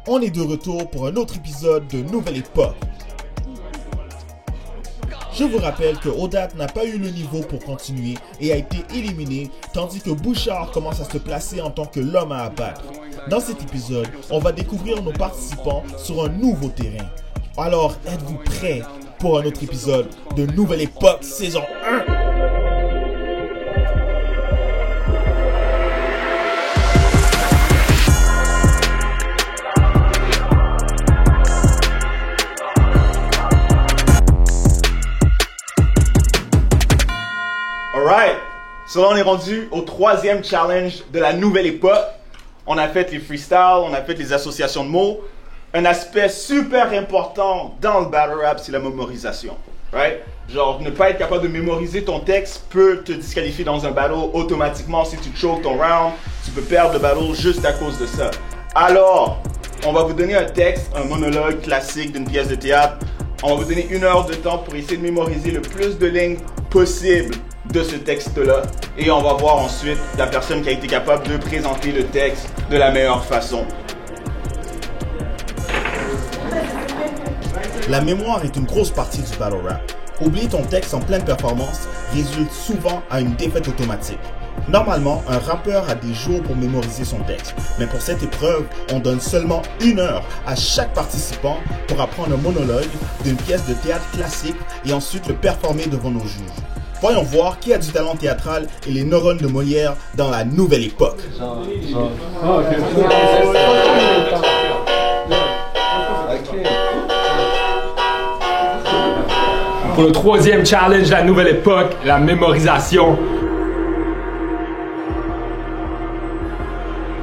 On est de retour pour un autre épisode de Nouvelle Époque. Je vous rappelle que Odat n'a pas eu le niveau pour continuer et a été éliminé, tandis que Bouchard commence à se placer en tant que l'homme à abattre. Dans cet épisode, on va découvrir nos participants sur un nouveau terrain. Alors, êtes-vous prêts pour un autre épisode de Nouvelle Époque saison 1? Alright, so là on est rendu au troisième challenge de la nouvelle époque. On a fait les freestyles, on a fait les associations de mots. Un aspect super important dans le battle rap, c'est la mémorisation. Right? Genre, ne pas être capable de mémoriser ton texte peut te disqualifier dans un battle automatiquement. Si tu choques ton round, tu peux perdre le battle juste à cause de ça. Alors, on va vous donner un texte, un monologue classique d'une pièce de théâtre. On va vous donner 1 heure de temps pour essayer de mémoriser le plus de lignes possible de ce texte-là. Et on va voir ensuite la personne qui a été capable de présenter le texte de la meilleure façon. La mémoire est une grosse partie du battle rap. Oublier ton texte en pleine performance résulte souvent à une défaite automatique. Normalement, un rappeur a des jours pour mémoriser son texte, mais pour cette épreuve, on donne seulement 1 heure à chaque participant pour apprendre un monologue d'une pièce de théâtre classique et ensuite le performer devant nos juges. Voyons voir qui a du talent théâtral et les neurones de Molière dans la nouvelle époque. Pour le troisième challenge de la nouvelle époque, la mémorisation.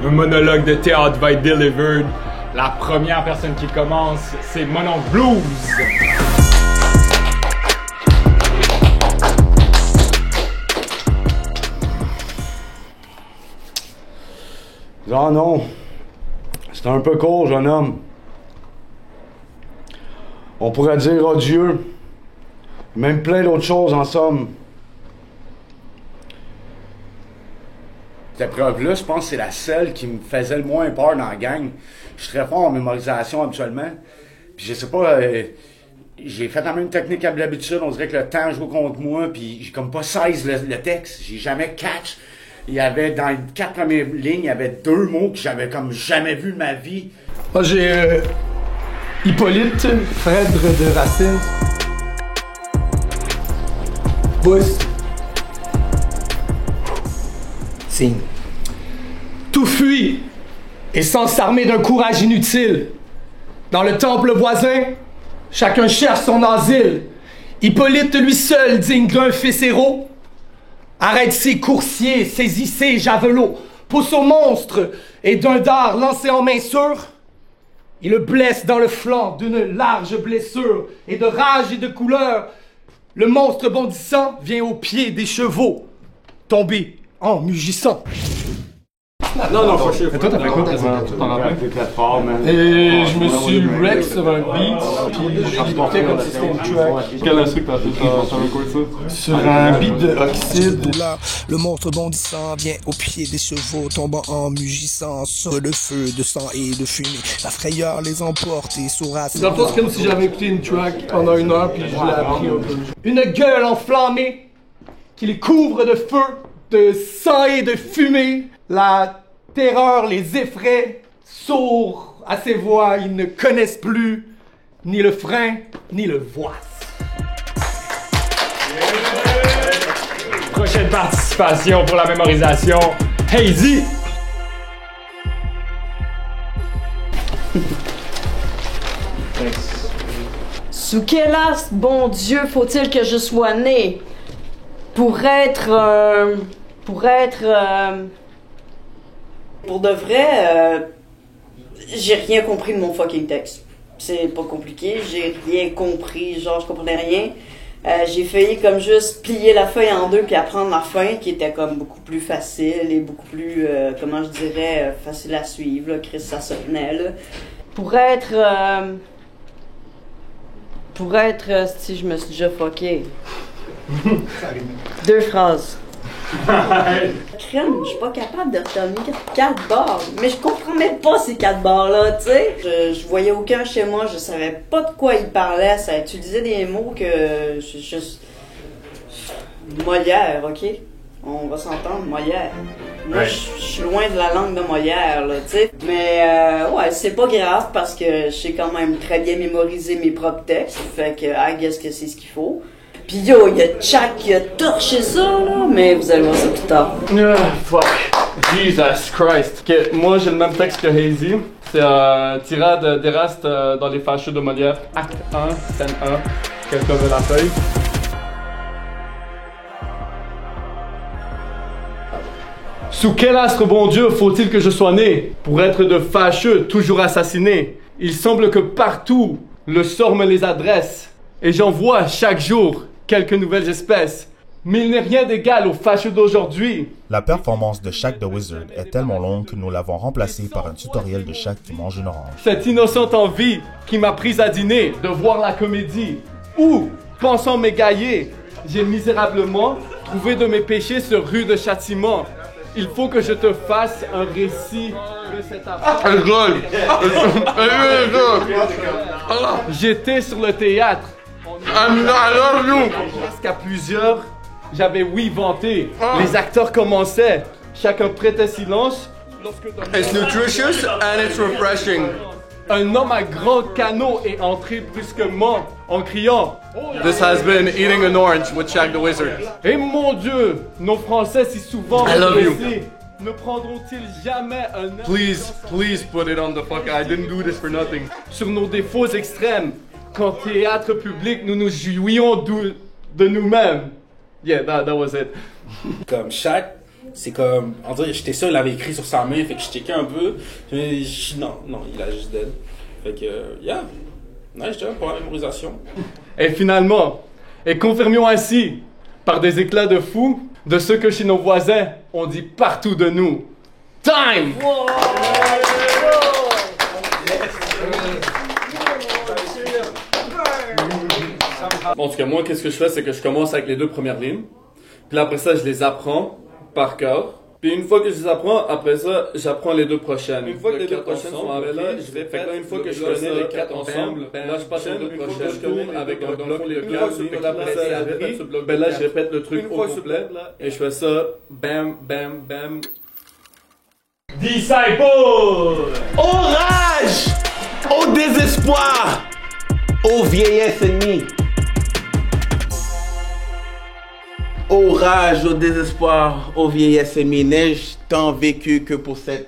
Un monologue de théâtre va être delivered. La première personne qui commence, c'est Mon Oncle Blues. Ah non, c'est un peu court, jeune homme. On pourrait dire adieu, même plein d'autres choses en somme. Cette preuve-là, je pense que c'est la seule qui me faisait le moins peur dans la gang. Je suis très fort en mémorisation habituellement. Puis je sais pas, j'ai fait la même technique à l'habitude. On dirait que le temps joue contre moi, puis j'ai comme pas 16 le texte. J'ai jamais catch. Il y avait, dans les 4 premières lignes, il y avait 2 mots que j'avais comme jamais vu de ma vie. Moi, j'ai Hippolyte, Phèdre de Racine. Bousse. Signe. Tout fuit et sans s'armer d'un courage inutile. Dans le temple voisin, chacun cherche son asile. Hippolyte, lui seul, digne d'un fils héros, arrête ses coursiers, saisit ses javelots, pousse au monstre et d'un dard lancé en main sûre, il le blesse dans le flanc d'une large blessure et de rage et de couleur. Le monstre bondissant vient au pied des chevaux, tombé en mugissant. Non, faut chier. Et toi, t'as fait quoi tu t'en rappelles? Et je me suis wreck sur un beat, puis j'écoutais comme si c'était une track. Quel instru que t'as fait? Ça veut quoi ça? Sur un beat de Oxide. Là, le monstre bondissant vient au pied des chevaux, tombant en mugissant sur le feu de sang et de fumée. La frayeur les emporte et sourd. Dans le fond, c'est comme si j'avais écouté une track pendant 1 heure, puis je l'ai appris un peu. Une gueule enflammée qui les couvre de feu, de sang et de fumée. La terreur les effraie, sourds à ces voix, ils ne connaissent plus ni le frein, ni le voice. Prochaine participation pour la mémorisation, Hazy. Sous quel astre, bon Dieu, faut-il que je sois né pour être... Pour de vrai, j'ai rien compris de mon fucking texte. C'est pas compliqué, j'ai rien compris, genre je comprenais rien. J'ai failli comme juste plier la feuille en 2 puis apprendre la fin qui était comme beaucoup plus facile et beaucoup plus, comment je dirais, facile à suivre, là. Chris, ça se tenait, là. Pour être, si je me suis déjà fucké. 2 phrases. crème, je suis pas capable de retenir 4 barres. Mais je comprends même pas ces 4 barres-là, tu sais. Je voyais aucun chez moi, je savais pas de quoi il parlait. Ça utilisait des mots que... Molière, OK? On va s'entendre, Molière. Moi, je suis loin de la langue de Molière, là, tu sais. Mais, ouais, c'est pas grave parce que je sais quand même très bien mémoriser mes propres textes. Fait que, I guess que c'est ce qu'il faut. Pis yo, il y a Chuck qui a torché ça, là, mais vous allez voir ça plus tard. Fuck. Jesus Christ. Ok, moi j'ai le même texte que Hazy. C'est tirade d'Éraste dans les fâcheux de Molière. Acte 1, scène 1. Quelqu'un veut la feuille? Sous quel astre, bon Dieu, faut-il que je sois né pour être de fâcheux, toujours assassiné? Il semble que partout, le sort me les adresse, et j'en vois chaque jour quelques nouvelles espèces. Mais il n'est rien d'égal aux fâcheux d'aujourd'hui. La performance de Shaq the Wizard est tellement longue que nous l'avons remplacée par un tutoriel de Shaq qui mange une orange. Cette innocente envie qui m'a prise à dîner de voir la comédie, où, pensant m'égayer, j'ai misérablement trouvé de mes péchés ce rude châtiment. Il faut que je te fasse un récit de cette affaire. J'étais sur le théâtre. Jusqu'à plusieurs, j'avais vanté. Les acteurs commençaient. Chacun prêtait silence. It's nutritious and it's refreshing. Un homme à grand canot est entré brusquement en criant This has been Eating an Orange with Shaq the Wizard. Et mon Dieu, nos Français si souvent I love you. blessés, ne prendront-ils jamais un air Please put it on the fuck. I didn't do this for nothing. sur nos défauts extrêmes qu'en théâtre public nous nous jouions de nous-mêmes? Yeah, that was it. Comme Shaq, c'est comme, on dirait, j'étais sûr, il avait écrit sur sa main, fait que je checkais un peu. Non, il a juste dead. Fait que, yeah, nice job pour la mémorisation. Et finalement, et confirmions ainsi, par des éclats de fou, de ce que chez nos voisins, on dit partout de nous. Time! Bon, en tout cas, moi, qu'est-ce que je fais, c'est que je commence avec les 2 premières lignes. Puis là, après ça, je les apprends par cœur. Puis une fois que je les apprends, après ça, j'apprends les 2 prochaines. Une fois que les 2 prochaines sont arrivées là, je vais faire une fois que je connais les 4 ensemble. Là, je passe aux 2 prochaines, je tourne avec un bloc les 4. Puis après ça, je répète ce bloc. Ben là, je répète le truc au complet. Et je fais ça, bam, bam, bam. Disciple! Au rage! Au désespoir! Ô vieillesse ennemie! Ô rage, au désespoir, ô vieillesse ennemie, n'ai-je tant vécu que pour cette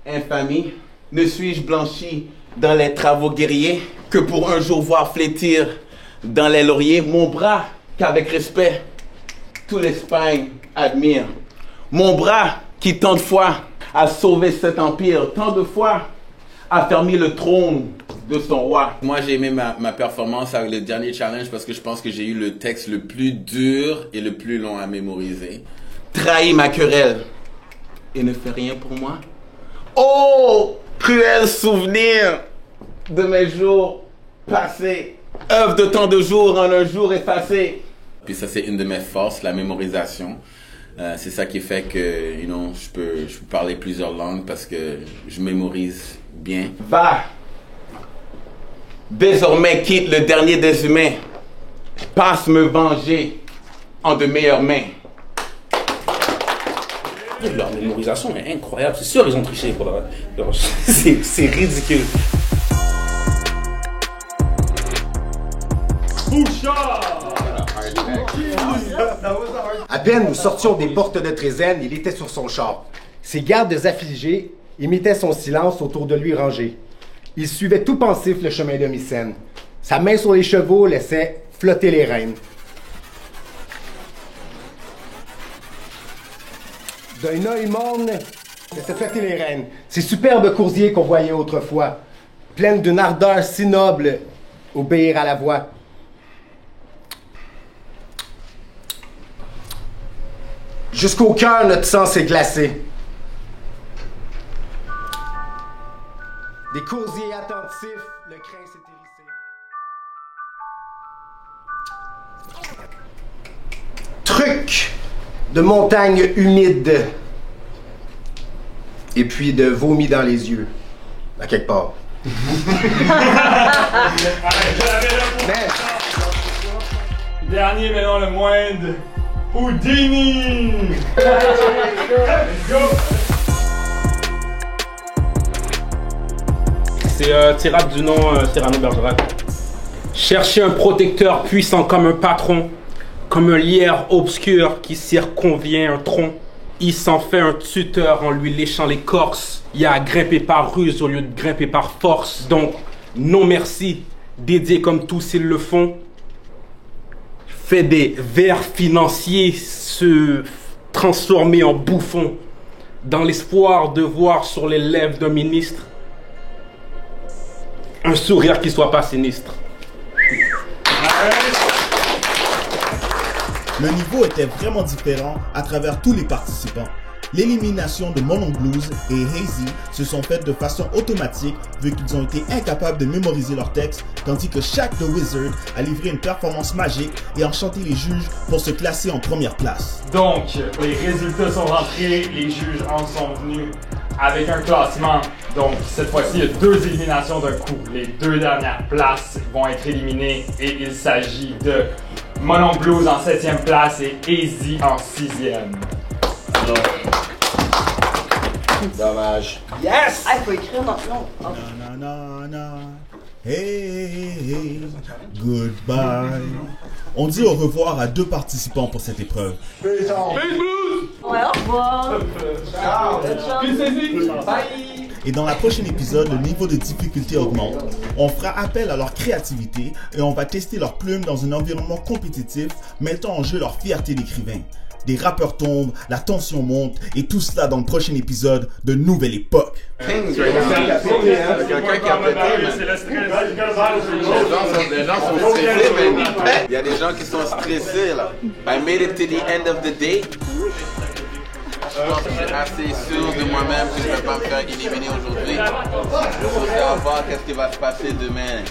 infamie? Ne suis-je blanchi dans les travaux guerriers que pour un jour voir flétir dans les lauriers mon bras qu'avec respect tout l'Espagne admire? Mon bras qui tant de fois a sauvé cet empire, tant de fois a fermé le trône de son roi. Moi, j'ai aimé ma performance avec le dernier challenge parce que je pense que j'ai eu le texte le plus dur et le plus long à mémoriser. Trahis ma querelle et ne fais rien pour moi. Oh, cruel souvenir de mes jours passés. Œuvre de tant de jours en un jour effacé. Puis ça, c'est une de mes forces, la mémorisation. C'est ça qui fait que, je peux parler plusieurs langues parce que je mémorise bien. Va! Désormais quitte le dernier des humains. Passe me venger en de meilleures mains. Leur mémorisation est incroyable. C'est sûr, ils ont triché pour leur... C'est ridicule. À peine nous sortions des portes de Trézène, il était sur son char. Ses gardes affligés imitaient son silence autour de lui rangé. Il suivait tout pensif le chemin de Mycène. Sa main sur les chevaux laissait flotter les rênes. D'un œil morne, laissait flotter les rênes. Ces superbes coursiers qu'on voyait autrefois, pleines d'une ardeur si noble, obéir à la voix. Jusqu'au cœur, notre sang s'est glacé. Des coursiers attentifs, le crin s'est hérissé. Truc de montagne humide, et puis de vomi dans les yeux, à quelque part. Dernier, mais non le moindre, Houdini! Let's go! C'est tirade du nom Cyrano Bergerac. Cherchez un protecteur puissant comme un patron, comme un lierre obscur qui circonvient un tronc. Il s'en fait un tuteur en lui léchant l'écorce. Il a à grimper par ruse au lieu de grimper par force. Donc, non merci, dédié comme tous ils le font. Fait des vers financiers se transformer en bouffons dans l'espoir de voir sur les lèvres d'un ministre un sourire qui soit pas sinistre. Le niveau était vraiment différent à travers tous les participants. L'élimination de Monon Blues et Hazy se sont faites de façon automatique vu qu'ils ont été incapables de mémoriser leur texte, tandis que Shaq the Wizard a livré une performance magique et enchanté les juges pour se classer en première place. Donc, les résultats sont rentrés, les juges en sont venus avec un classement. Donc, cette fois-ci, il y a 2 éliminations d'un coup. Les 2 dernières places vont être éliminées et il s'agit de Monon Blues en 7e place et Hazy en 6e. Dommage. Yes! Ah, il faut écrire dans le nom. Oh. Na, na, na. Hey, goodbye. On dit au revoir à 2 participants pour cette épreuve. Ouais, au revoir. Bye! Et dans la prochaine épisode, le niveau de difficulté augmente. On fera appel à leur créativité et on va tester leurs plumes dans un environnement compétitif, mettant en jeu leur fierté d'écrivain. Des rappeurs tombent, la tension monte et tout cela dans le prochain épisode de Nouvelle Époque. Quelqu'un qui a pété, les gens sont stressés, mais il y a des gens qui sont stressés là. I made it to the end of the day. Je pense que je suis assez sûr de moi-même que je ne vais pas me faire éliminer aujourd'hui. Je veux savoir qu'est-ce qui va se passer demain.